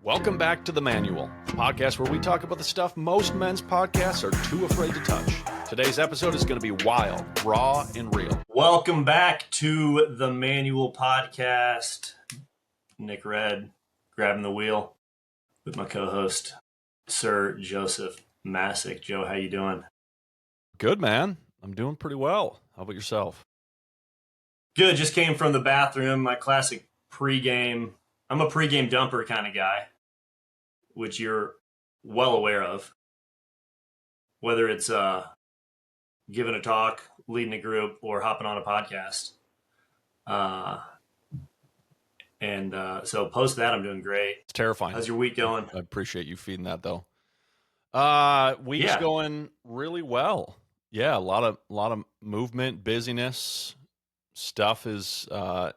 Welcome back to The Manual, the podcast where we talk about the stuff most men's podcasts are too afraid to touch. Today's episode is going to be wild, raw, and real. Welcome back to The Manual podcast. Nick Red, grabbing the wheel with my co-host, Sir Joseph Masick. Joe, how you doing? Good, man. I'm doing pretty well. How about yourself? Good. Just came from the bathroom. My classic pregame. I'm a pregame dumper kind of guy, which you're well aware of. Whether it's giving a talk, leading a group, or hopping on a podcast. So post that, I'm doing great. It's terrifying. How's your week going? I appreciate you feeding that, though. Week's going really well. Yeah, a lot of movement, busyness. Stuff is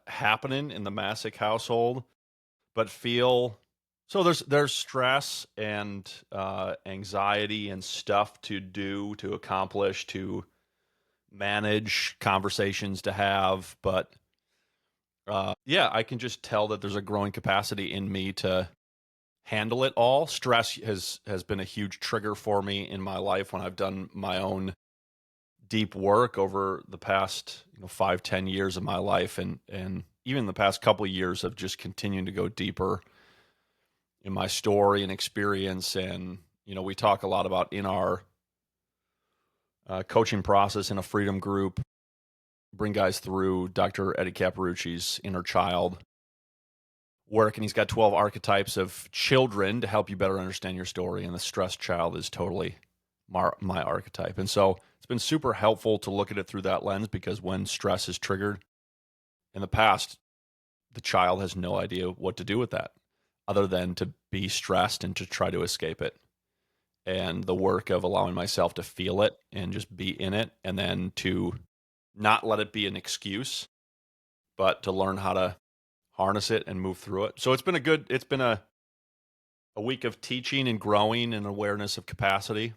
happening in the Masick household, but there's stress and anxiety and stuff to do, to accomplish, to manage, conversations to have. But I can just tell that there's a growing capacity in me to handle it all. Stress has been a huge trigger for me in my life when I've done my own deep work over the past 5-10 years of my life, and even the past couple of years of just continuing to go deeper in my story and experience. And we talk a lot about in our coaching process in a freedom group, bring guys through Dr. Eddie Caparucci's inner child work, and he's got 12 archetypes of children to help you better understand your story, and the stressed child is totally my archetype. And so it's been super helpful to look at it through that lens, because when stress is triggered in the past, the child has no idea what to do with that other than to be stressed and to try to escape it. And the work of allowing myself to feel it and just be in it, and then to not let it be an excuse, but to learn how to harness it and move through it. So it's been a week of teaching and growing and awareness of capacity,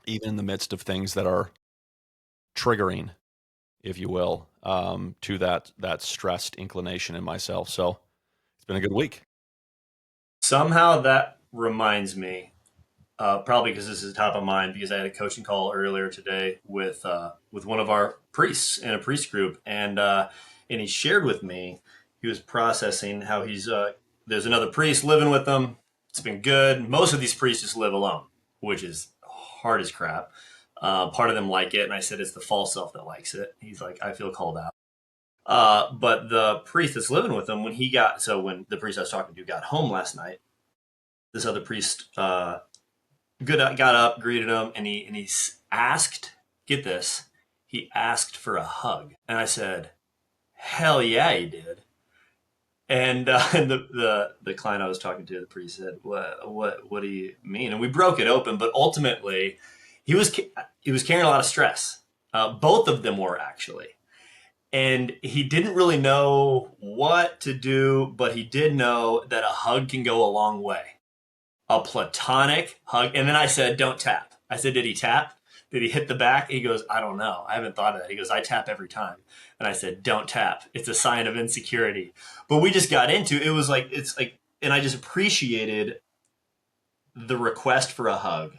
even in the midst of things that are triggering, if you will, to that stressed inclination in myself. So it's been a good week. Somehow that reminds me, probably because this is top of mind, because I had a coaching call earlier today with one of our priests in a priest group, and he shared with me he was processing how he's there's another priest living with them. It's been good. Most of these priests just live alone, which is hard as crap. Part of them like it, and I said it's the false self that likes it. He's like, I feel called out. But the priest that's living with him, when the priest I was talking to got home last night, this other priest got up, greeted him, and he asked, get this, he asked for a hug. And I said, hell yeah, he did. And the client I was talking to, the priest, said, what do you mean? And we broke it open, but ultimately he was carrying a lot of stress. Both of them were, actually. And he didn't really know what to do, but he did know that a hug can go a long way. A platonic hug. And then I said, don't tap. I said, did he tap? Did he hit the back? He goes, I don't know. I haven't thought of that. He goes, I tap every time. And I said, don't tap. It's a sign of insecurity. But we just got into it. And I just appreciated the request for a hug,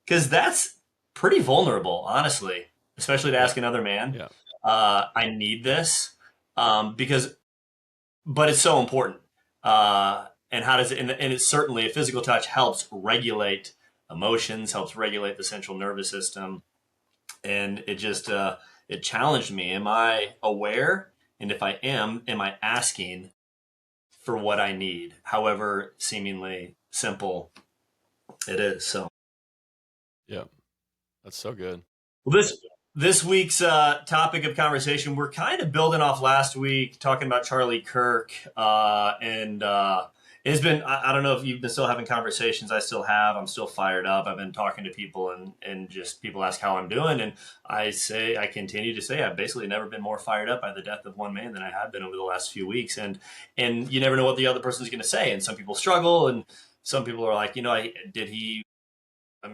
because that's pretty vulnerable, honestly, especially to ask another man. Yeah. I need this but it's so important. And how does it? And it's certainly, a physical touch helps regulate emotions, helps regulate the central nervous system, and it just it challenged me. Am I aware? And if I am I asking for what I need, however seemingly simple it is? So, yeah, that's so good. Well, this week's topic of conversation, we're kind of building off last week, talking about Charlie Kirk, and it's been, I don't know if you've been still having conversations. I still have. I'm still fired up. I've been talking to people, and just people ask how I'm doing. And I continue to say, I've basically never been more fired up by the death of one man than I have been over the last few weeks. And you never know what the other person's going to say. And some people struggle, and some people are like,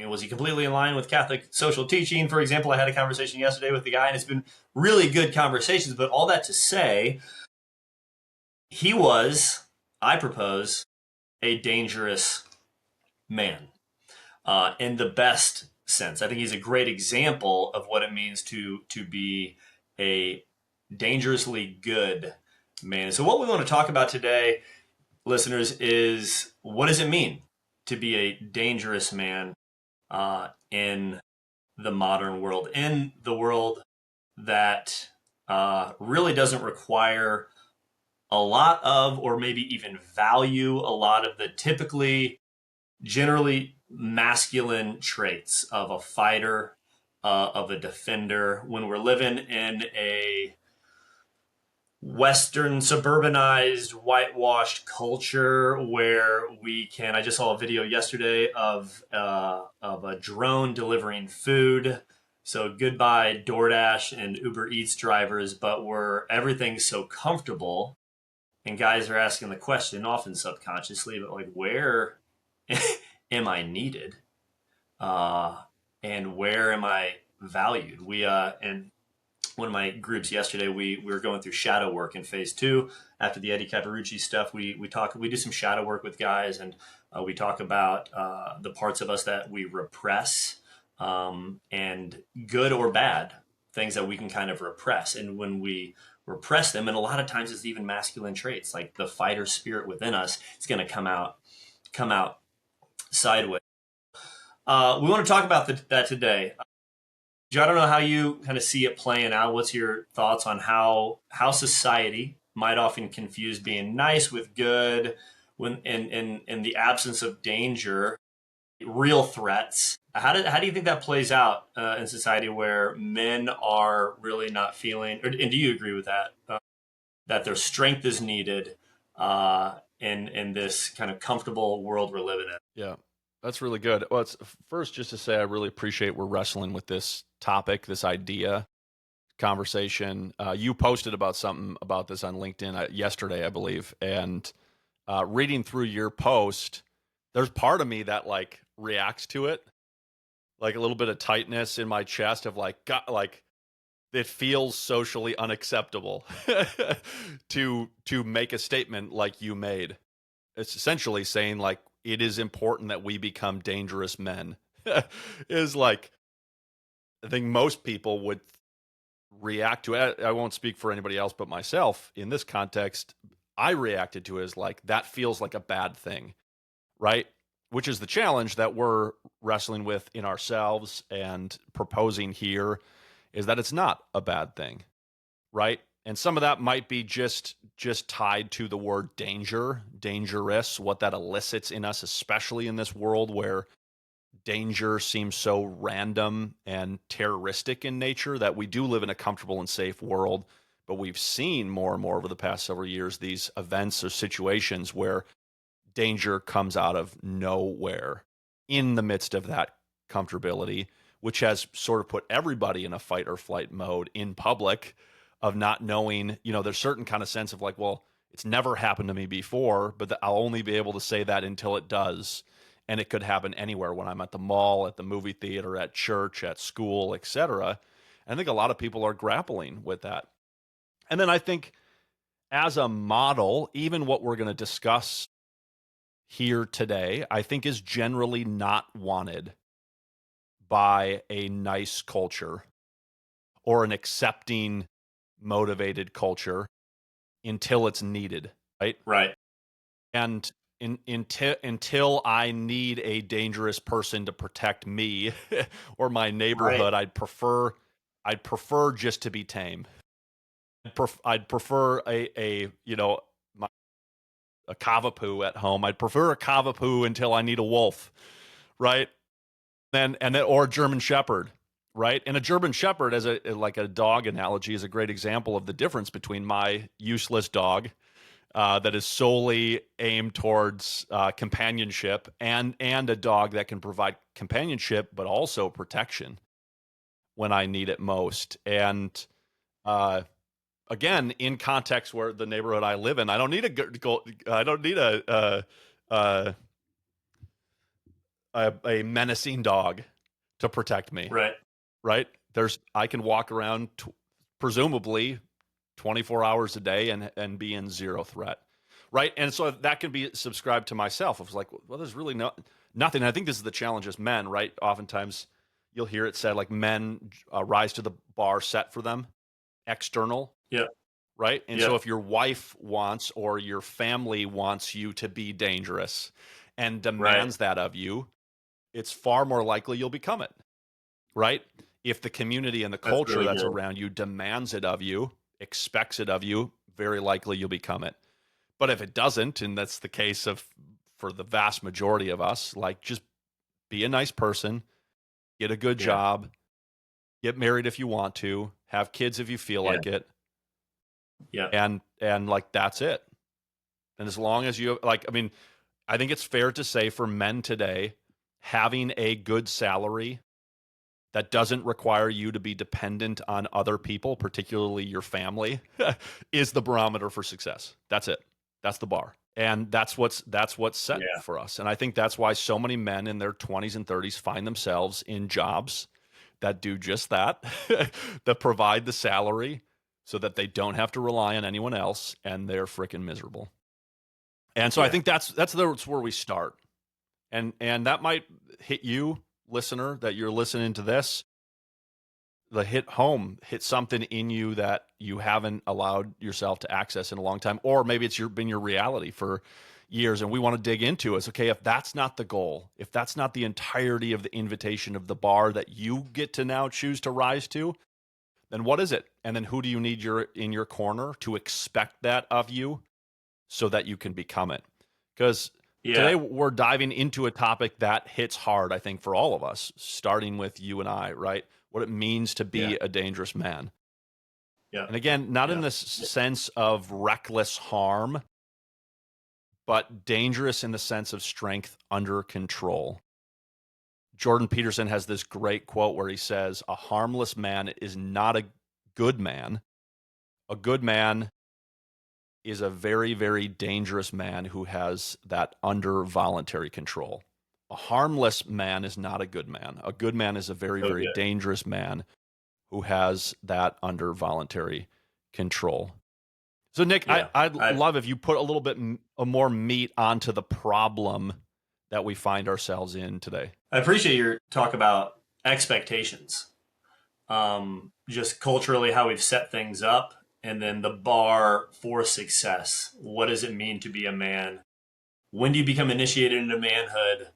was he completely in line with Catholic social teaching? For example, I had a conversation yesterday with the guy, and it's been really good conversations. But all that to say, he was, I propose, a dangerous man in the best sense. I think he's a great example of what it means to be a dangerously good man. So, what we want to talk about today, listeners, is what does it mean to be a dangerous man in the modern world, in the world that really doesn't require a lot of, or maybe even value a lot of the typically, generally masculine traits of a fighter, of a defender. When we're living in a Western suburbanized, whitewashed culture where we can. I just saw a video yesterday of a drone delivering food. So goodbye DoorDash and Uber Eats drivers, but where everything's so comfortable, and guys are asking the question, often subconsciously, but like, where am I needed? And where am I valued? And one of my groups yesterday, we were going through shadow work in phase two. After the Eddie Caparucci stuff, we do some shadow work with guys, and we talk about the parts of us that we repress, and good or bad things that we can kind of repress. And when we repress them, and a lot of times it's even masculine traits, like the fighter spirit within us, it's going to come out sideways. We want to talk about that today. Joe, I don't know how you kind of see it playing out. What's your thoughts on how society might often confuse being nice with good, when in the absence of danger, real threats? How do you think that plays out in society where men are really not feeling? And do you agree with that? That their strength is needed in this kind of comfortable world we're living in. Yeah, that's really good. Well, it's first just to say I really appreciate we're wrestling with this topic, this idea, conversation. You posted about something about this on LinkedIn yesterday, I believe, and reading through your post, there's part of me that like reacts to it, like a little bit of tightness in my chest of like, God, like it feels socially unacceptable to make a statement like you made. It's essentially saying like it is important that we become dangerous men. Is like I think most people would react to it. I won't speak for anybody else but myself in this context. I reacted to it as like that feels like a bad thing, right? Which is the challenge that we're wrestling with in ourselves and proposing here is that it's not a bad thing, right? And some of that might be just tied to the word danger, dangerous, what that elicits in us, especially in this world where danger seems so random and terroristic in nature that we do live in a comfortable and safe world. But we've seen more and more over the past several years these events or situations where danger comes out of nowhere in the midst of that comfortability, which has sort of put everybody in a fight or flight mode in public of not knowing, there's certain kind of sense of like, well, it's never happened to me before, but I'll only be able to say that until it does. And it could happen anywhere when I'm at the mall, at the movie theater, at church, at school, etc. I think a lot of people are grappling with that. And then I think as a model, even what we're going to discuss here today, I think is generally not wanted by a nice culture or an accepting, motivated culture until it's needed, right? Right. And until I need a dangerous person to protect me or my Right. neighborhood, I'd prefer just to be tame. I'd prefer a cavapoo at home. I'd prefer a cavapoo until I need a wolf, right? Then or a German Shepherd, right? And a German Shepherd, as a dog analogy, is a great example of the difference between my useless dog that is solely aimed towards companionship and a dog that can provide companionship but also protection when I need it most. And uh, again, in context where the neighborhood I live in, I don't need I don't need a menacing dog to protect me, Right. right? I can walk around presumably 24 hours a day and be in zero threat. right? And so that can be subscribed to myself. I was like, well, there's really nothing. I think this is the challenge as men, right? Oftentimes you'll hear it said like men rise to the bar set for them, external, Yeah. right? And Yeah. so if your wife wants or your family wants you to be dangerous and Right. demands that of you, it's far more likely you'll become it, right? If the community and the That's culture really that's good. around you demands it of you, expects it of you, very likely you'll become it. But if it doesn't, and that's the case of for the vast majority of us, like just be a nice person, get a good Yeah. job, get married if you want to, have kids if you feel Yeah. like it, Yeah. and like that's it. And as long as you like, I mean, I think it's fair to say for men today, having a good salary that doesn't require you to be dependent on other people, particularly your family, is the barometer for success. That's it. That's the bar. And that's what's set Yeah. for us. And I think that's why so many men in their 20s and 30s find themselves in jobs that do just that, that provide the salary so that they don't have to rely on anyone else and they're freaking miserable. And so I Yeah. think that's where we start. And that might hit you, listener, that you're listening to this, the hit something in you that you haven't allowed yourself to access in a long time, or maybe it's been your reality for years. And we want to dig into is okay, if that's not the goal, if that's not the entirety of the invitation of the bar that you get to now choose to rise to, then what is it? And then who do you need in your corner to expect that of you so that you can become it? Because today Yeah. we're diving into a topic that hits hard, I think, for all of us, starting with you and I, right? What it means to Yeah. be a dangerous man. Yeah. And again, not in Yeah. this sense of reckless harm, but dangerous in the sense of strength under control. Jordan Peterson has this great quote where he says, a harmless man is not a good man. A good man is a very, very dangerous man who has that under voluntary control. A harmless man is not a good man. A good man is a very, So very good. dangerous man who has that under voluntary control. So, Nick, Yeah. I'd I love if you put a little bit more meat onto the problem that we find ourselves in today. I appreciate your talk about expectations. Just culturally how we've set things up, and then the bar for success. What does it mean to be a man? When do you become initiated into manhood?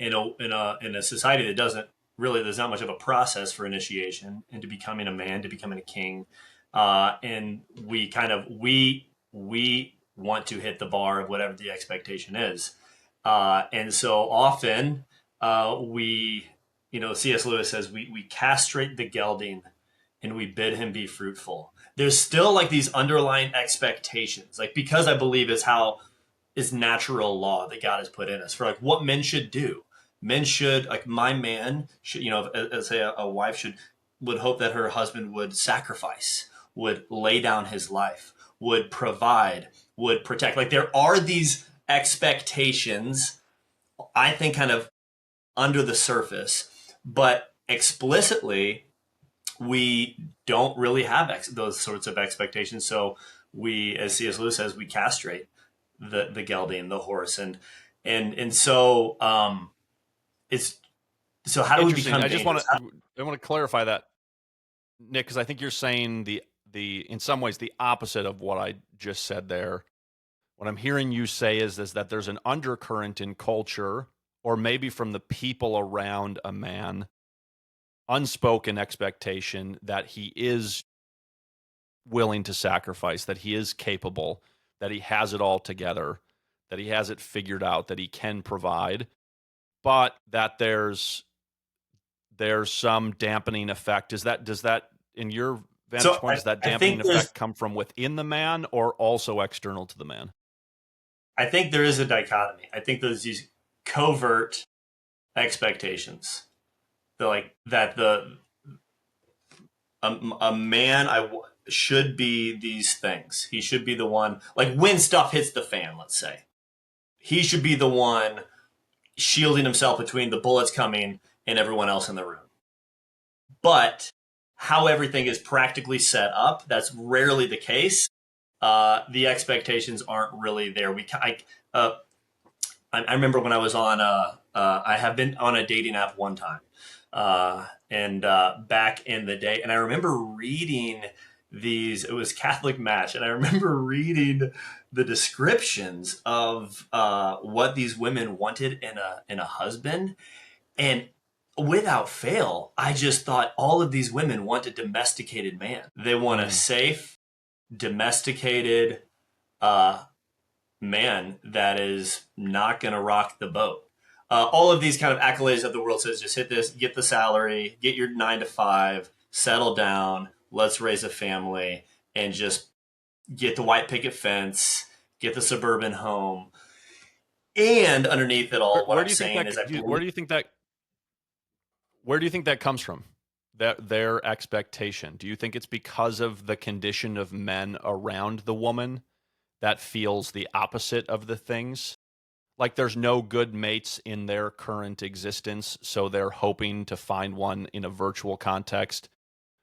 In a society that doesn't really, there's not much of a process for initiation into becoming a man, to becoming a king, and we want to hit the bar of whatever the expectation is, and so often we, C.S. Lewis says we castrate the gelding and we bid him be fruitful. There's still like these underlying expectations, like because I believe is natural law that God has put in us for like what men should do. Men should like my man should, as say a wife would hope that her husband would sacrifice, would lay down his life, would provide, would protect. Like there are these expectations, I think, kind of under the surface, but explicitly we don't really have those sorts of expectations. So we, as C.S. Lewis says, we castrate the gelding, the horse, and so it's so how do we Interesting. become dangerous? I want to clarify that, Nick, because I think you're saying the in some ways the opposite of what I just said there. What I'm hearing you say is that there's an undercurrent in culture, or maybe from the people around a man, unspoken expectation that he is willing to sacrifice, that he is capable, that he has it all together, that he has it figured out, that he can provide, but that there's some dampening effect. Does that in your vantage So point, does that I dampening think there's effect come from within the man or also external to the man? I think there is a dichotomy. I think there's these covert expectations that like that a man should be these things. He should be the one, like when stuff hits the fan, let's say. He should be the one shielding himself between the bullets coming and everyone else in the room. But how everything is practically set up, that's rarely the case. the expectations aren't really there. I remember when I was on, I have been on a dating app one time, and back in the day, and I remember reading these. It was Catholic Match, and I remember reading the descriptions of what these women wanted in a husband, and without fail, I just thought all of these women want a domesticated man. They want a Mm. safe, domesticated, uh, man that is not going to rock the boat. All of these kind of accolades that the world says, just hit this, get the salary, get your 9 to 5, settle down, let's raise a family, and just get the white picket fence, get the suburban home. And underneath it Where, all, what where I'm do you think saying that? is, I Where believe, do you think that? Where do you think that comes from? That their expectation. Do you think it's because of the condition of men around the woman that feels the opposite of the things? Like there's no good mates in their current existence, so they're hoping to find one in a virtual context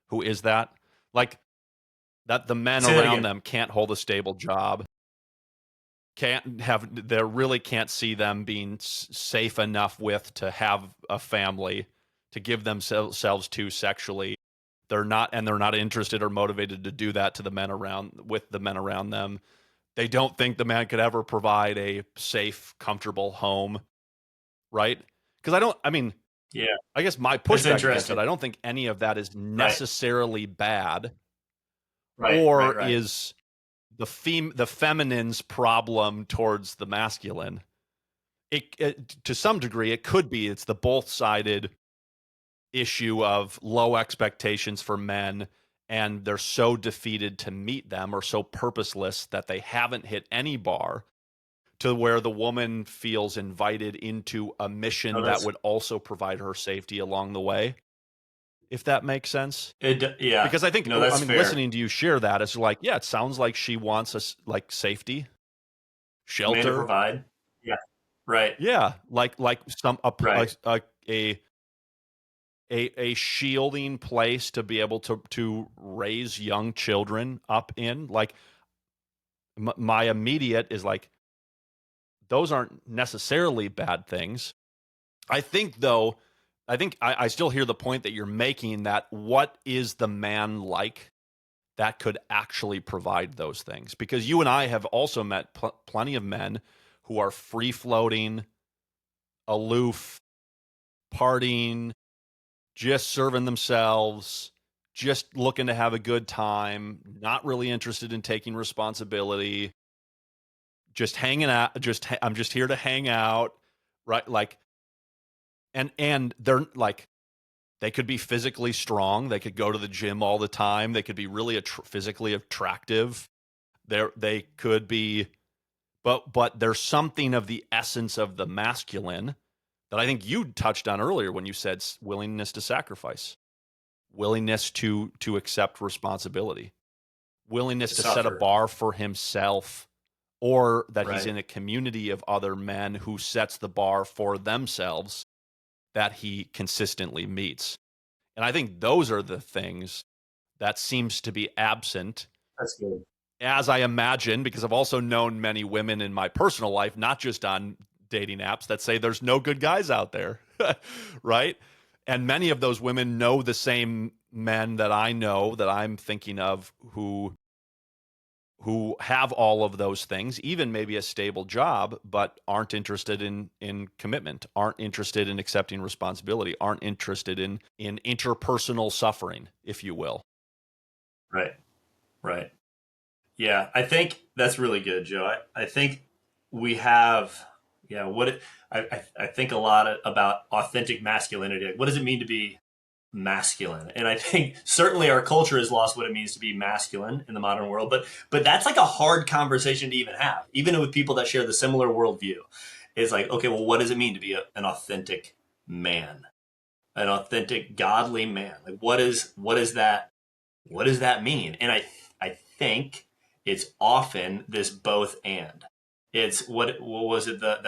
who is that. Like that the men say that around again. them can't hold a stable job, can't have, they really can't see them being safe enough with to have a family to give themselves to sexually. They're not interested or motivated to do that to the men around with the men around them. They don't think the man could ever provide a safe, comfortable home, right? Because I mean, Yeah, I guess my it's pushback against it, interesting. I don't think any of that is Right, necessarily bad right, right, or right. is the feminine's problem towards the masculine. It to some degree it could be it's the both sided issue of low expectations for men and they're so defeated to meet them or so purposeless that they haven't hit any bar to where the woman feels invited into a No, mission that that's would also provide her safety along the way, if that makes sense. it. Yeah, Because I think, no, I that's mean, fair. listening to you share that, it's like, yeah, it sounds like she wants us like safety, A man to shelter. provide. Yeah, right, Yeah, like some right. a a shielding place to be able to raise young children up in. Like my immediate is like those aren't necessarily bad things. I think though, I still hear the point that you're making that what is the man like that could actually provide those things? Because you and I have also met plenty of men who are free floating, aloof, partying, just serving themselves, just looking to have a good time, not really interested in taking responsibility, just hanging out, I'm just here to hang out, right? Like and they're like they could be physically strong, they could go to the gym all the time, they could be really physically attractive. They could be but there's something of the essence of the masculine that I think you touched on earlier when you said willingness to sacrifice, willingness to accept responsibility, willingness To to set a suffer. bar for himself, or that he's Right. in a community of other men who sets the bar for themselves that he consistently meets. And I think those are the things that seems to be absent, That's good. as I imagine, because I've also known many women in my personal life, not just on dating apps, that say there's no good guys out there, right? And many of those women know the same men that I know that I'm thinking of who have all of those things, even maybe a stable job, but aren't interested in commitment, aren't interested in accepting responsibility, aren't interested in interpersonal suffering, if you will. Right. Right. Yeah, I think that's really good, Joe. I think we have, yeah, I think a lot about authentic masculinity. Like, what does it mean to be masculine? And I think certainly our culture has lost what it means to be masculine in the modern world. But that's like a hard conversation to even have, even with people that share the similar worldview. It's like, okay, well, what does it mean to be an authentic man, an authentic godly man? Like, what is that? What does that mean? And I think it's often this both and. It's what was it that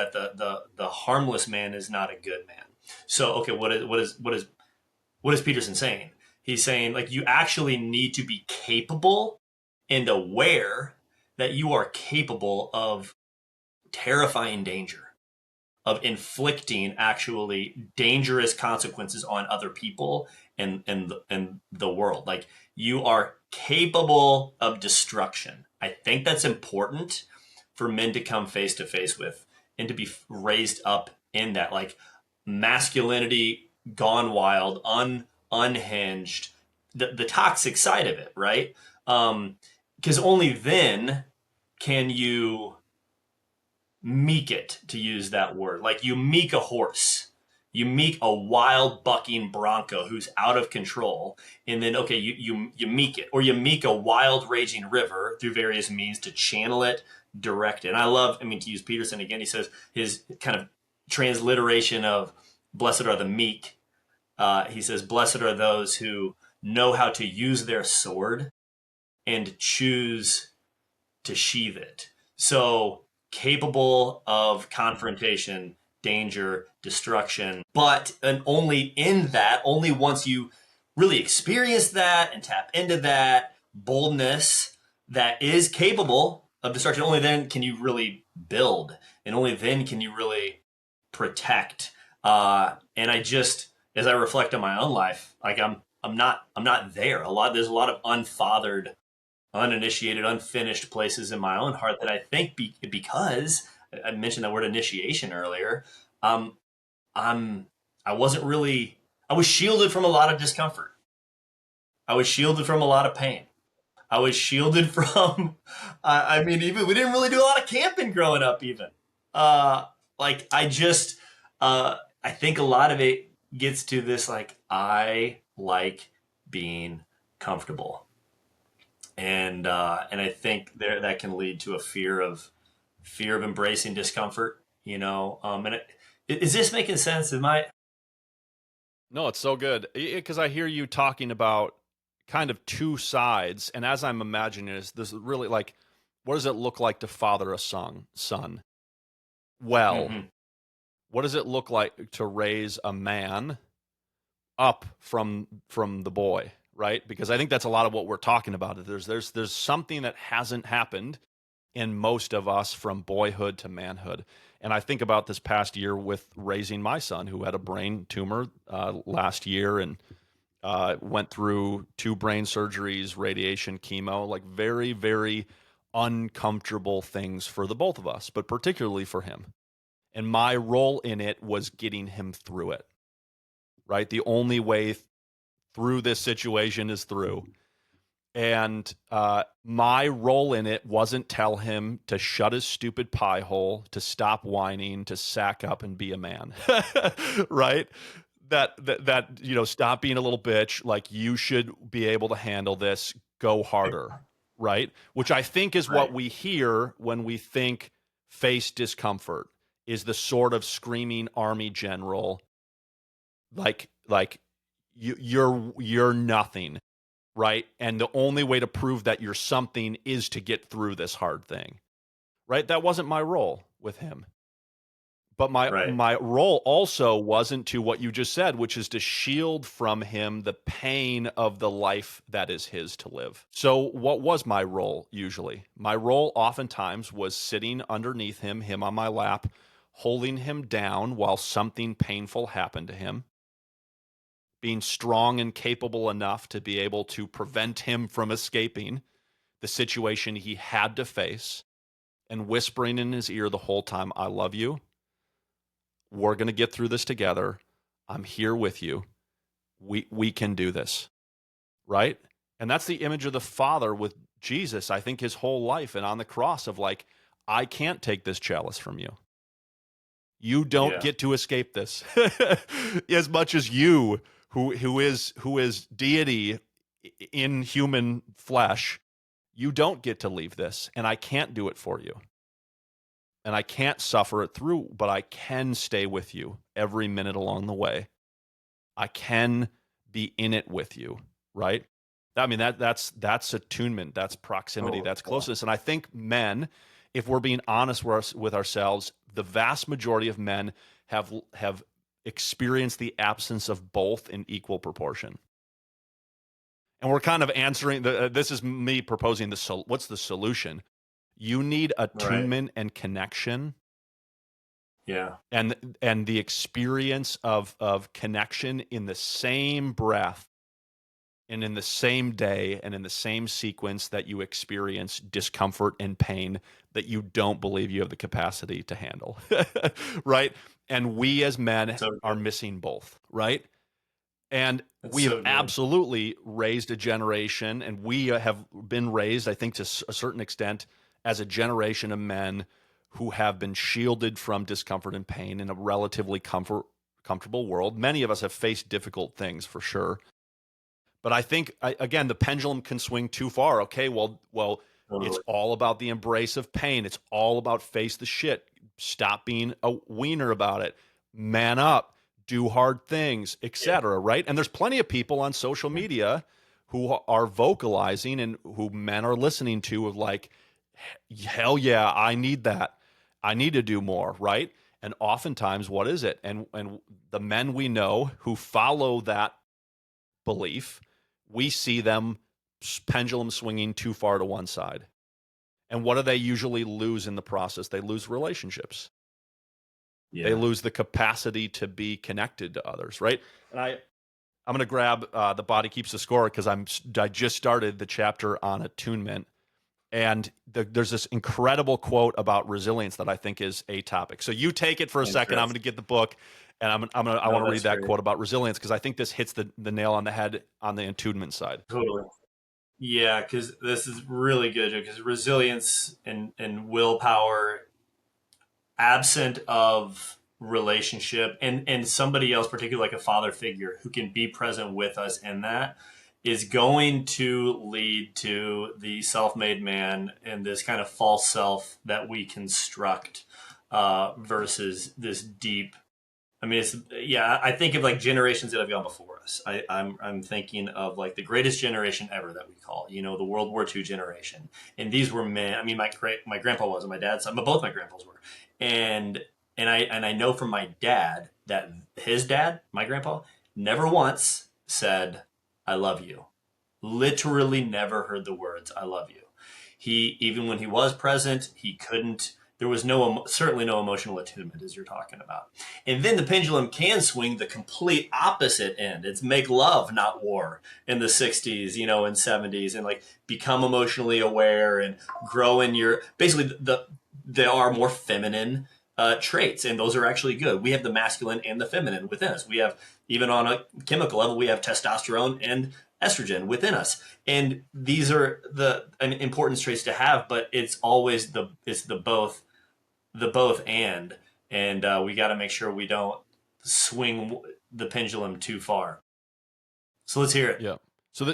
the harmless man is not a good man. So okay, what is Peterson saying? He's saying like you actually need to be capable and aware that you are capable of terrifying danger, of inflicting actually dangerous consequences on other people and the world. Like, you are capable of destruction. I think that's important for men to come face to face with and to be raised up in that, like, masculinity gone wild, unhinged, the toxic side of it, right? Because only then can you meek it, to use that word. Like, you meek a horse, you meek a wild bucking bronco who's out of control, and then okay, you meek it, or you meek a wild raging river through various means to channel it, direct it. And I love, I mean, to use Peterson again, he says his kind of transliteration of "blessed are the meek." He says, "Blessed are those who know how to use their sword and choose to sheathe it." So, capable of confrontation, danger, destruction, but and only in that, only once you really experience that and tap into that boldness that is capable of destruction, only then can you really build, and only then can you really protect. And I just, as I reflect on my own life, like I'm not there. There's a lot of unfathered, uninitiated, unfinished places in my own heart that I think because I mentioned that word initiation earlier. Um, I'm I wasn't really, I was shielded from a lot of discomfort. I was shielded from a lot of pain. I was shielded from. I mean, even we didn't really do a lot of camping growing up. Even uh, like I just I think a lot of it gets to this, like, I like being comfortable, and I think there that can lead to a fear of embracing discomfort. Is this making sense? Am I? No, it's so good because I hear you talking about kind of two sides, and as I'm imagining this really like, what does it look like to father a son? Well, Mm-hmm. what does it look like to raise a man up from the boy, right? Because I think that's a lot of what we're talking about. There's something that hasn't happened in most of us from boyhood to manhood. And I think about this past year with raising my son, who had a brain tumor last year and went through 2 brain surgeries, radiation, chemo, like very, very uncomfortable things for the both of us, but particularly for him. And my role in it was getting him through it, right? The only way through this situation is through. And my role in it wasn't tell him to shut his stupid pie hole, to stop whining, to sack up and be a man, right? That stop being a little bitch. Like, you should be able to handle this. Go harder, right? Which I think is what Right. we hear when we think face discomfort, is the sort of screaming army general, like you're nothing, right? And the only way to prove that you're something is to get through this hard thing, right? That wasn't my role with him. But my Right. my role also wasn't to what you just said, which is to shield from him the pain of the life that is his to live. So what was my role usually? My role oftentimes was sitting underneath him on my lap, holding him down while something painful happened to him, being strong and capable enough to be able to prevent him from escaping the situation he had to face, and whispering in his ear the whole time, I love you. We're going to get through this together. I'm here with you. We can do this, right? And that's the image of the Father with Jesus, I think, his whole life and on the cross, of like, I can't take this chalice from you. You don't Yeah. get to escape this. As much as you, who is deity in human flesh, you don't get to leave this, and I can't do it for you. And I can't suffer it through, but I can stay with you every minute along the way. I can be in it with you, right? I mean, that's attunement, that's proximity, Oh, that's yeah. closeness. And I think men, if we're being honest with ourselves, the vast majority of men have experienced the absence of both in equal proportion. And we're kind of answering this is me proposing what's the solution? You need Right. attunement and connection, Yeah. and the experience of connection in the same breath and in the same day and in the same sequence that you experience discomfort and pain that you don't believe you have the capacity to handle. Right? And we as men So are good. missing both, right? And That's we have so good. absolutely raised a generation, and we have been raised, I think, to a certain extent, as a generation of men who have been shielded from discomfort and pain in a relatively comfortable world. Many of us have faced difficult things for sure. But I think, again, the pendulum can swing too far. Okay, well, it's Totally. all about the embrace of pain. It's all about face the shit. Stop being a wiener about it. Man up. Do hard things, Yeah. etc. Right? And there's plenty of people on social media who are vocalizing and who men are listening to of like, hell yeah, I need that. I need to do more. Right? And oftentimes, what is it? And the men we know who follow that belief, we see them pendulum swinging too far to one side. And what do they usually lose in the process? They lose relationships. They Yeah. lose the capacity to be connected to others, right? And I'm going to grab The Body Keeps the Score because I just started the chapter on attunement. And there's this incredible quote about resilience that I think is a topic. So you take it for a second. I'm going to Interesting. get the book, and I No, want to read that's that great. quote about resilience because I think this hits the nail on the head on the attunement side. Totally. Yeah, because this is really good. Because resilience and willpower, absent of relationship and somebody else, particularly like a father figure who can be present with us in that, is going to lead to the self-made man and this kind of false self that we construct versus this deep. I mean, it's yeah. I think of like generations that have gone before us. I'm thinking of like the greatest generation ever that we call, the World War II generation, and these were men. I mean, my grandpa was, and my dad's son, but both my grandpas were, and I know from my dad that his dad, my grandpa, never once said "I love you." Literally, never heard the words "I love you." He, even when he was present, he couldn't. There was certainly no emotional attunement as you're talking about. And then the pendulum can swing the complete opposite end. It's make love, not war in the 60s, and 70s, and like become emotionally aware and grow in your, basically there are more feminine traits, and those are actually good. We have the masculine and the feminine within us. We have, even on a chemical level, we have testosterone and estrogen within us, and these are the important traits to have. But it's always the both and we got to make sure we don't swing the pendulum too far. So let's hear it. Yeah.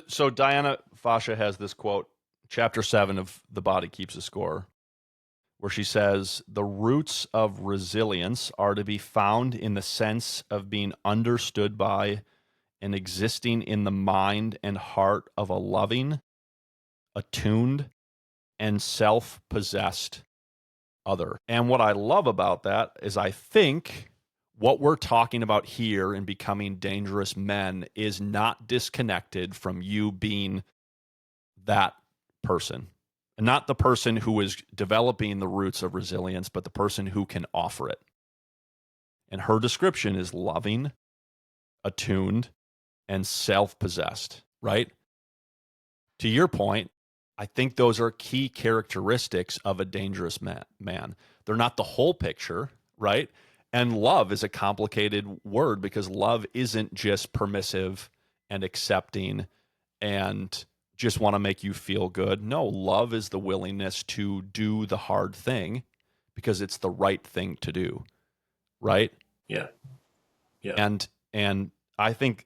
So Diana Fasha has this quote, chapter 7 of The Body Keeps the Score, where she says, "The roots of resilience are to be found in the sense of being understood by and existing in the mind and heart of a loving, attuned, and self-possessed other." And what I love about that is I think what we're talking about here in becoming dangerous men is not disconnected from you being that person. And not the person who is developing the roots of resilience, but the person who can offer it. And her description is loving, attuned, and self possessed, right? To your point, I think those are key characteristics of a dangerous man. They're not the whole picture, right? And love is a complicated word because love isn't just permissive and accepting and just want to make you feel good. No, love is the willingness to do the hard thing because it's the right thing to do, right? Yeah. Yeah. And I think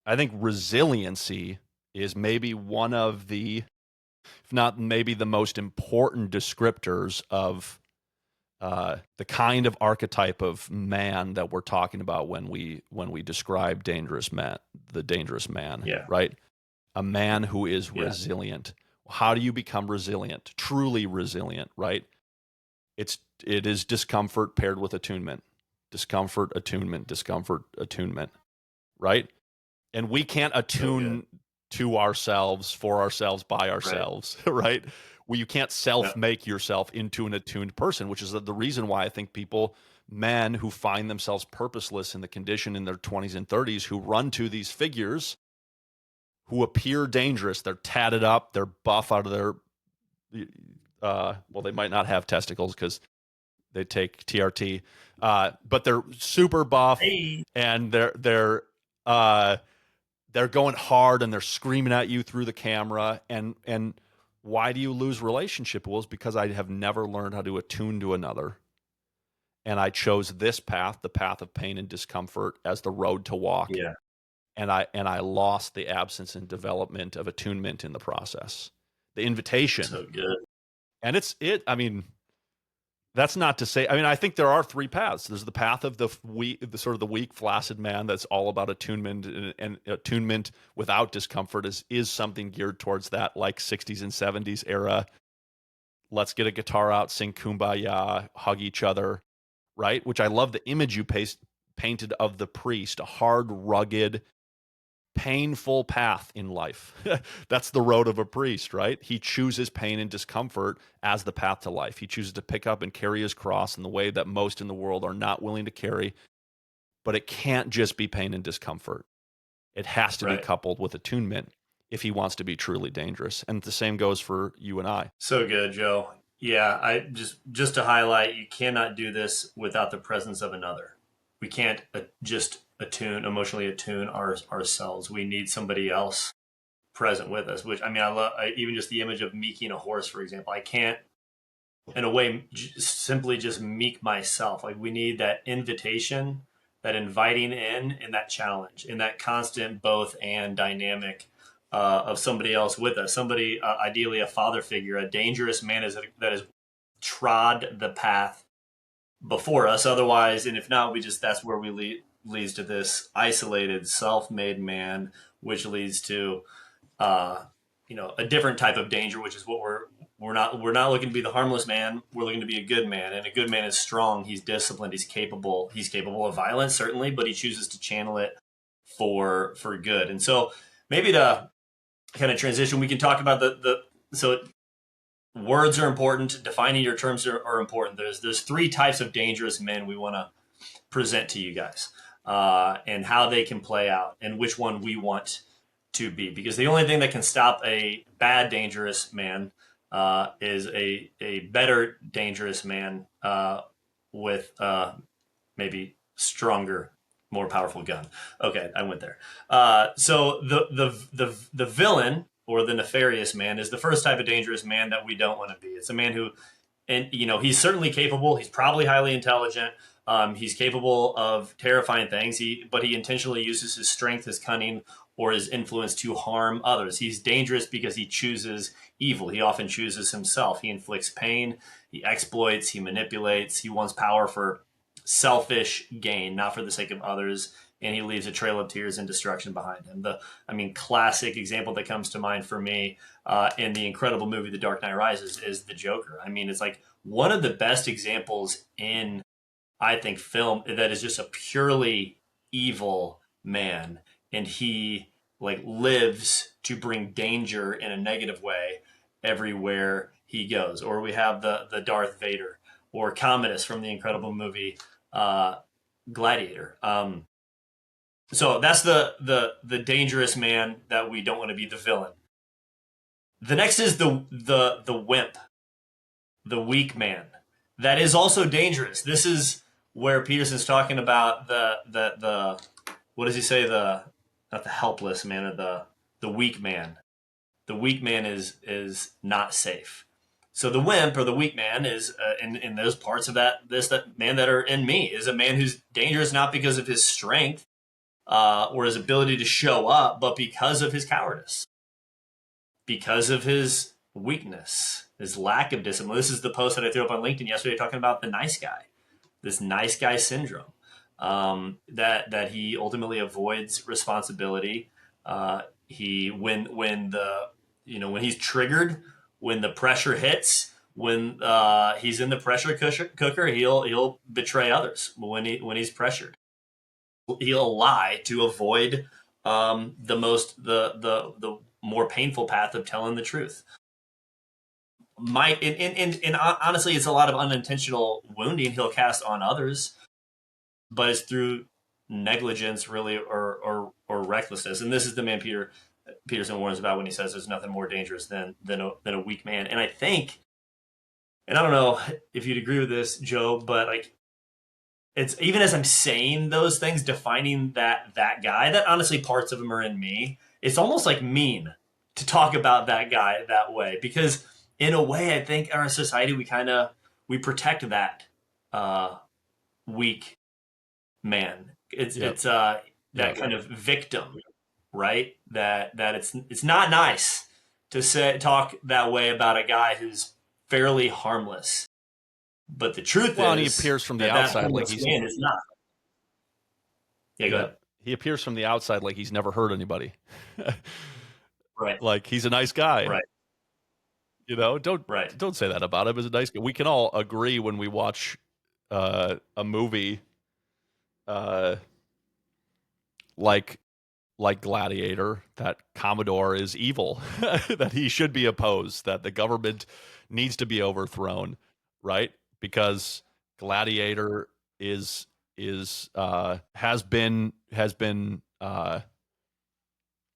resiliency is maybe one of the, if not maybe the most important descriptors of the kind of archetype of man that we're talking about when we describe the dangerous man, Yeah. right? A man who is Yeah. resilient. How do you become resilient? Truly resilient, right? It is discomfort paired with attunement. Discomfort, attunement, discomfort, attunement, right? And we can't So good. attune to ourselves, for ourselves, by Right. ourselves, right? Well, you can't Yeah. self-make yourself into an attuned person, which is the reason why I think men who find themselves purposeless in the condition in their 20s and 30s, who run to these figures who appear dangerous. They're tatted up, they're buff out of their, well, they might not have testicles because they take TRT, but they're super buff Hey. and uh, they're going hard and they're screaming at you through the camera. And why do you lose relationship? Well, it's because I have never learned how to attune to another. And I chose this path, the path of pain and discomfort, as the road to walk. Yeah. And I lost the absence and development of attunement in the process. The invitation. So good. And I mean, that's not to say, I mean, I think there are three paths. There's the path of the sort of the weak, flaccid man that's all about attunement, and attunement without discomfort is something geared towards that, like 60s and 70s era. Let's get a guitar out, sing Kumbaya, hug each other, right? Which I love the image you painted of the priest, a hard, rugged, painful path in life. That's the road of a priest, right? He chooses pain and discomfort as the path to life. He chooses to pick up and carry his cross in the way that most in the world are not willing to carry. But it can't just be pain and discomfort. It has to be Right. coupled with attunement if he wants to be truly dangerous. And the same goes for you and I. So good, Joe. Yeah, I just to highlight, you cannot do this without the presence of another. We can't just emotionally attune ourselves. We need somebody else present with us. Which I mean, even just the image of meeking a horse, for example. I can't, in a way, simply just meek myself. Like we need that invitation, that inviting in, and that challenge, and that constant both and dynamic of somebody else with us. Somebody, ideally a father figure, a dangerous man that has trod the path before us. Otherwise, and if not, that's where we leads to this isolated, self-made man, which leads to uh, a different type of danger, which is what we're not looking to be the harmless man. We're looking to be a good man, and a good man is strong. He's disciplined. He's capable. He's capable of violence, certainly, but he chooses to channel it for good. And so, maybe to kind of transition, we can talk about so words are important. Defining your terms are important. There's three types of dangerous men we want to present to you guys, and how they can play out, and which one we want to be, because the only thing that can stop a bad dangerous man is a better dangerous man with maybe stronger, more powerful gun. Okay, I went there. So the villain, or the nefarious man, is the first type of dangerous man that we don't want to be. It's a man who, and he's certainly capable. He's probably highly intelligent. He's capable of terrifying things. But he intentionally uses his strength, his cunning, or his influence to harm others. He's dangerous because he chooses evil. He often chooses himself. He inflicts pain. He exploits. He manipulates. He wants power for selfish gain, not for the sake of others. And he leaves a trail of tears and destruction behind him. Classic example that comes to mind for me in the incredible movie The Dark Knight Rises is the Joker. I mean, it's like one of the best examples in, I think, film that is just a purely evil man, and he like lives to bring danger in a negative way everywhere he goes. Or we have the Darth Vader, or Commodus from the incredible movie Gladiator. So that's the dangerous man that we don't want to be, the villain. The next is the wimp, the weak man. That is also dangerous. This is where Peterson's talking about the what does he say, the not the helpless man, or the weak man. The weak man is not safe. So the wimp, or the weak man, is in those parts of that man that are in me, is a man who's dangerous not because of his strength or his ability to show up, but because of his cowardice, because of his weakness, his lack of discipline. This is the post that I threw up on LinkedIn yesterday, talking about the nice guy, this nice guy syndrome, that he ultimately avoids responsibility. When he's triggered, when the pressure hits, when he's in the pressure cooker, he'll betray others when he's pressured. He'll lie to avoid the more painful path of telling the truth. might and honestly, it's a lot of unintentional wounding he'll cast on others, but it's through negligence, really, or recklessness. And this is the man Peterson warns about when he says there's nothing more dangerous than a weak man. And I think, and I don't know if you'd agree with this, Joe, but like it's even as I'm saying those things, defining that guy, that honestly parts of him are in me. It's almost like mean to talk about that guy that way because in a way, I think in our society we protect that uh, weak man. Yep. It's that Yep. kind of victim, right? That it's not nice to talk that way about a guy who's fairly harmless. But the truth Well, and he is appears from the that outside like harmless he's man is not. Yeah, go yeah. ahead. He appears from the outside like he's never hurt anybody. Right, Like he's a nice guy. right, You know, right. don't say that about him as a nice guy. We can all agree when we watch a movie uh like Gladiator that Commodore is evil, that he should be opposed, that the government needs to be overthrown, right? Because Gladiator is has been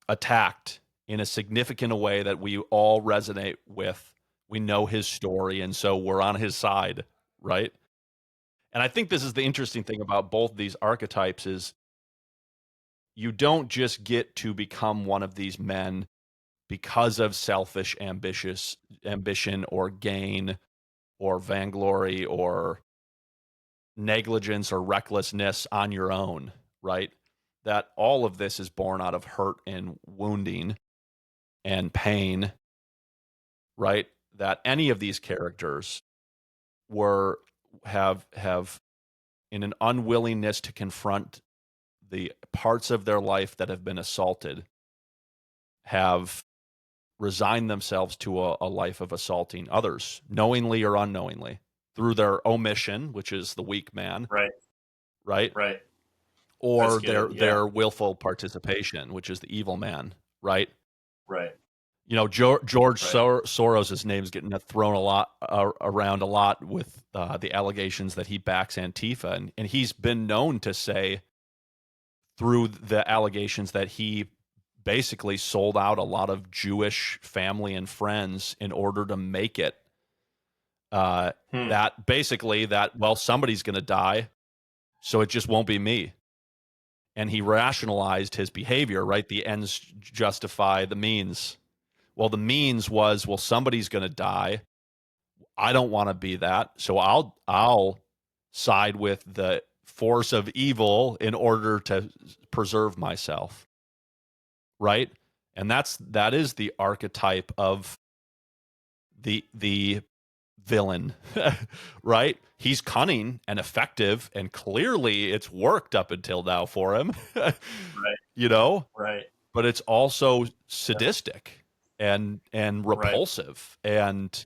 attacked in a significant way that we all resonate with. We know his story, and so we're on his side, right? And I think this is the interesting thing about both these archetypes is you don't just get to become one of these men because of selfish ambitious ambition or gain or vainglory or negligence or recklessness on your own, right? That all of this is born out of hurt and wounding and pain, right? That any of these characters were have in an unwillingness to confront the parts of their life that have been assaulted have resigned themselves to a life of assaulting others, knowingly or unknowingly, through their omission, which is the weak man, Right, right? right. That's Or good. Yeah, their willful participation, which is the evil man, right? right, You know, George right. Soros' name's getting thrown a lot around a lot with the allegations that he backs Antifa, and he's been known to say through the allegations that he basically sold out a lot of Jewish family and friends in order to make it Hmm. that basically that well somebody's going to die, so it just won't be me. And he rationalized his behavior, right? The ends justify the means. Well, the means was, well, somebody's going to die. I don't want to be that, so I'll side with the force of evil in order to preserve myself, right? And that is the archetype of the villain, right? He's cunning and effective, and clearly it's worked up until now for him, Right, you know. right, But it's also yeah, sadistic and right. repulsive and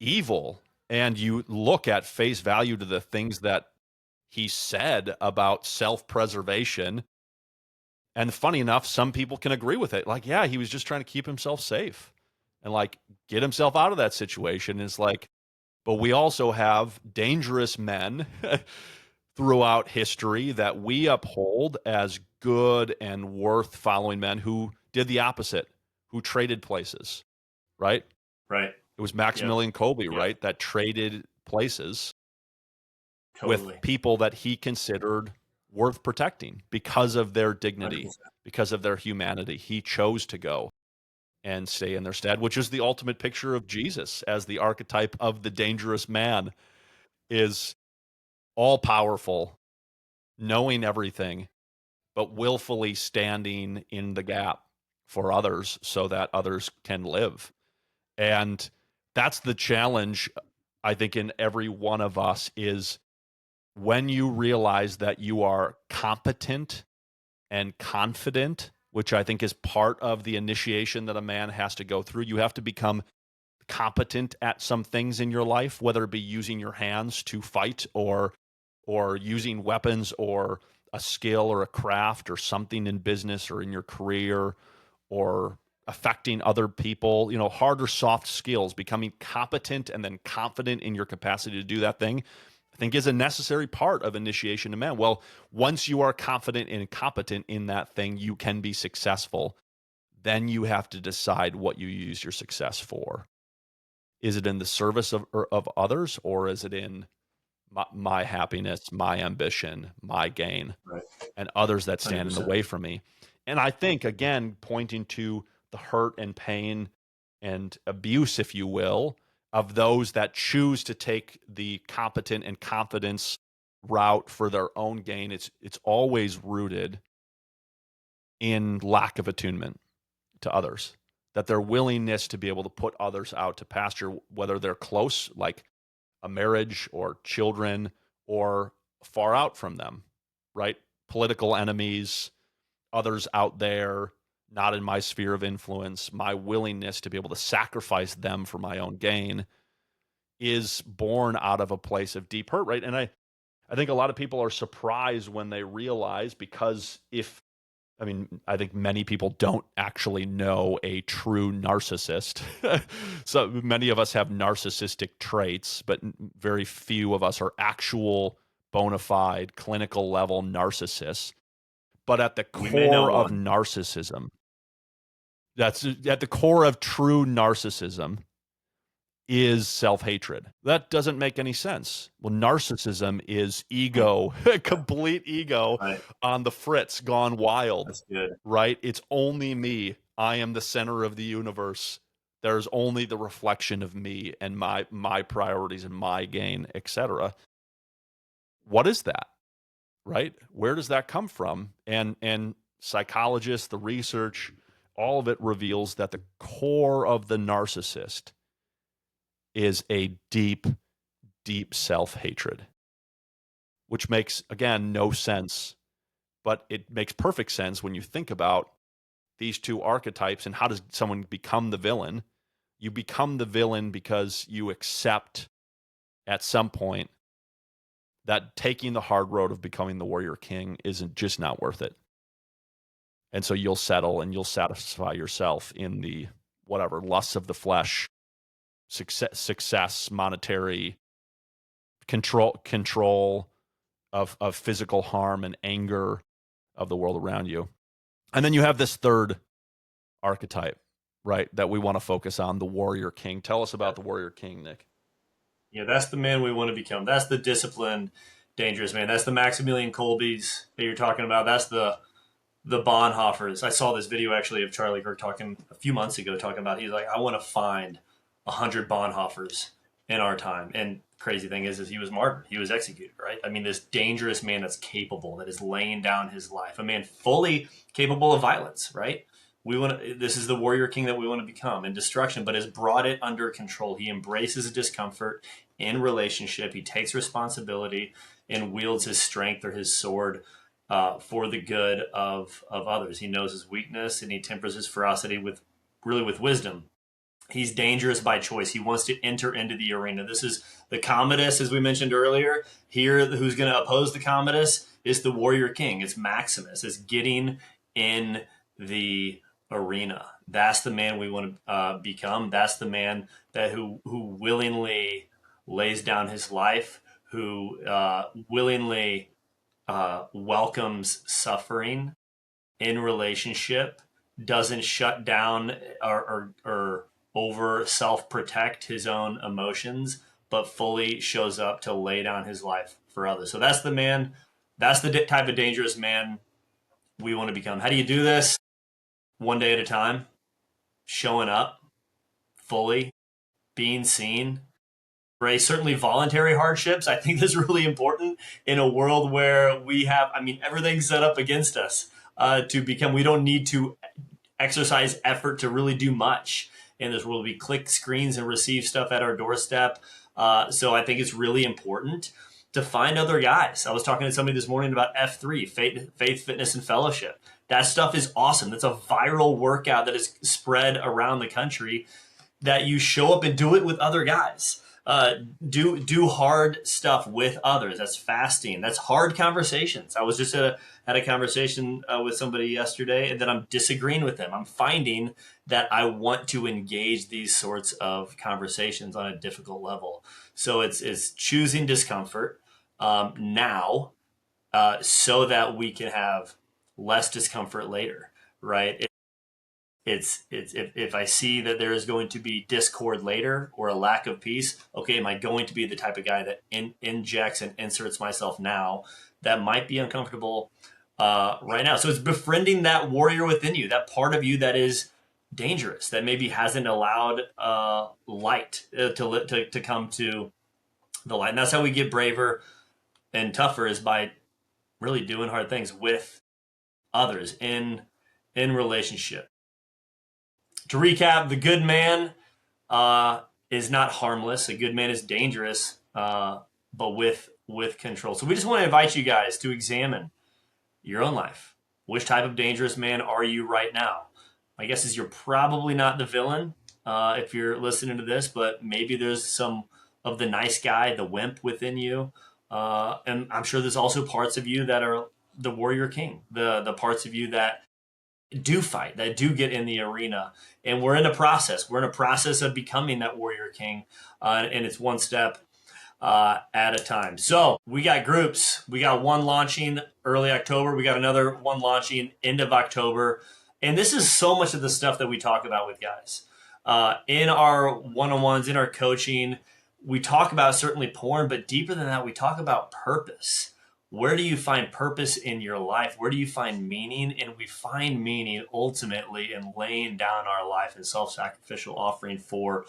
evil. And you look at face value to the things that he said about self-preservation, and funny enough, some people can agree with it. Like, yeah, he was just trying to keep himself safe and like get himself out of that situation. It's like, but we also have dangerous men throughout history that we uphold as good and worth following men who did the opposite, who traded places, right? Right. It was Yep. Maximilian Kolbe, Yep. right, that traded places with Totally. people that he considered worth protecting because of their dignity, 100%. because of their humanity. He chose to go and stay in their stead, which is the ultimate picture of Jesus as the archetype of the dangerous man, is all powerful, knowing everything, but willfully standing in the gap for others so that others can live. And that's the challenge, I think, in every one of us is when you realize that you are competent and confident, which I think is part of the initiation that a man has to go through. You have to become competent at some things in your life, whether it be using your hands to fight or using weapons or a skill or a craft or something in business or in your career or affecting other people, hard or soft skills, becoming competent and then confident in your capacity to do that thing, I think is a necessary part of initiation to men. Well, once you are confident and competent in that thing, you can be successful. Then you have to decide what you use your success for. Is it in the service of others, or is it in my happiness, my ambition, my gain, Right. and others that stand in the 100%. way for me? And I think, again, pointing to the hurt and pain and abuse, if you will, of those that choose to take the competent and confidence route for their own gain, it's always rooted in lack of attunement to others, that their willingness to be able to put others out to pasture, whether they're close, like a marriage or children, or far out from them, right? Political enemies, others out there, not in my sphere of influence, my willingness to be able to sacrifice them for my own gain is born out of a place of deep hurt, right? And I think a lot of people are surprised when they realize, because I think many people don't actually know a true narcissist. So many of us have narcissistic traits, but very few of us are actual bona fide clinical level narcissists. But at the We may know core of one. narcissism, that's at the core of true narcissism, is self-hatred. That doesn't make any sense. Well, narcissism is ego, complete ego Right. on the fritz, gone wild, That's good. right? It's only me. I am the center of the universe. There's only the reflection of me and my priorities and my gain, etc. What is that? Right? Where does that come from? And psychologists, the research, all of it reveals that the core of the narcissist is a deep, deep self-hatred, which makes, again, no sense, but it makes perfect sense when you think about these two archetypes and how does someone become the villain. You become the villain because you accept at some point that taking the hard road of becoming the warrior king isn't just not worth it. And so you'll settle and you'll satisfy yourself in the whatever lusts of the flesh, success, monetary control of physical harm and anger of the world around you. And then you have this third archetype, right, that we want to focus on, the warrior king. Tell us about the warrior king, Nick. Yeah, that's the man we want to become. That's the disciplined, dangerous man. That's the Maximilian Kolbes that you're talking about. That's the Bonhoeffers. I saw this video actually of Charlie Kirk talking a few months ago, talking about he's like, I want to find 100 Bonhoeffers in our time. And crazy thing is he was martyred. He was executed, right? I mean, this dangerous man that's capable, that is laying down his life, a man fully capable of violence, right? This is the warrior king that we want to become in destruction, but has brought it under control. He embraces discomfort in relationship. He takes responsibility and wields his strength or his sword for the good of others. He knows his weakness and he tempers his ferocity with wisdom. He's dangerous by choice. He wants to enter into the arena. This is the Commodus, as we mentioned earlier. Here, who's going to oppose the Commodus is the warrior king. It's Maximus. It's getting in the arena. That's the man we want to become. That's the man who willingly lays down his life, who willingly welcomes suffering in relationship, doesn't shut down or over self-protect his own emotions, but fully shows up to lay down his life for others. So that's the man. That's the type of dangerous man we want to become. How do you do this? One day at a time, showing up fully, being seen. Certainly voluntary hardships. I think that's really important in a world where we have, everything's set up against us to become, we don't need to exercise effort to really do much in this world. We click screens and receive stuff at our doorstep. So I think it's really important to find other guys. I was talking to somebody this morning about F3, faith, fitness, and fellowship. That stuff is awesome. That's a viral workout that is spread around the country, that you show up and do it with other guys. Uh, do hard stuff with others. That's fasting. That's hard conversations. I was just had a conversation with somebody yesterday, and then I'm disagreeing with them. I'm finding that I want to engage these sorts of conversations on a difficult level. So it's choosing discomfort now, so that we can have less discomfort later, right? It's if I see that there is going to be discord later or a lack of peace, okay, am I going to be the type of guy that injects and inserts myself now that might be uncomfortable right now? So it's befriending that warrior within you, that part of you that is dangerous, that maybe hasn't allowed light to come to the light. And that's how we get braver and tougher, is by really doing hard things with others in relationship. To recap, the good man is not harmless. A good man is dangerous, but with control. So we just want to invite you guys to examine your own life. Which type of dangerous man are you right now? My guess is you're probably not the villain if you're listening to this, but maybe there's some of the nice guy, the wimp within you. And I'm sure there's also parts of you that are the warrior king, the parts of you that do fight, that do get in the arena. And we're in a process. We're in a process of becoming that warrior king. And it's one step at a time. So we got groups. We got one launching early October. We got another one launching end of October. And this is so much of the stuff that we talk about with guys. In our one-on-ones, in our coaching, we talk about certainly porn, but deeper than that, we talk about purpose. Where do you find purpose in your life? Where do you find meaning? And we find meaning ultimately in laying down our life in self-sacrificial offering for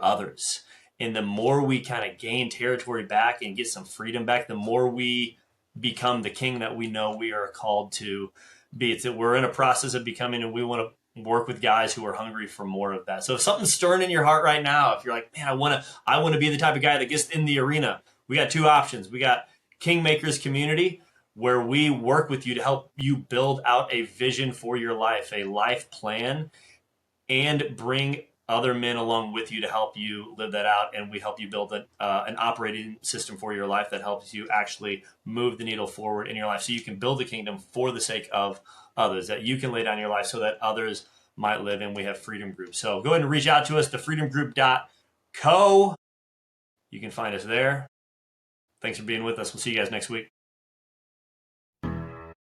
others. And the more we kind of gain territory back and get some freedom back, the more we become the king that we know we are called to be. It's that we're in a process of becoming, and we want to work with guys who are hungry for more of that. So if something's stirring in your heart right now, if you're like, man, I want to be the type of guy that gets in the arena, we got two options. We got Kingmakers Community, where we work with you to help you build out a vision for your life, a life plan, and bring other men along with you to help you live that out. And we help you build an operating system for your life that helps you actually move the needle forward in your life so you can build the kingdom for the sake of others, that you can lay down your life so that others might live. And we have freedom groups. So go ahead and reach out to us, thefreedomgroup.co. You can find us there. Thanks for being with us. We'll see you guys next week.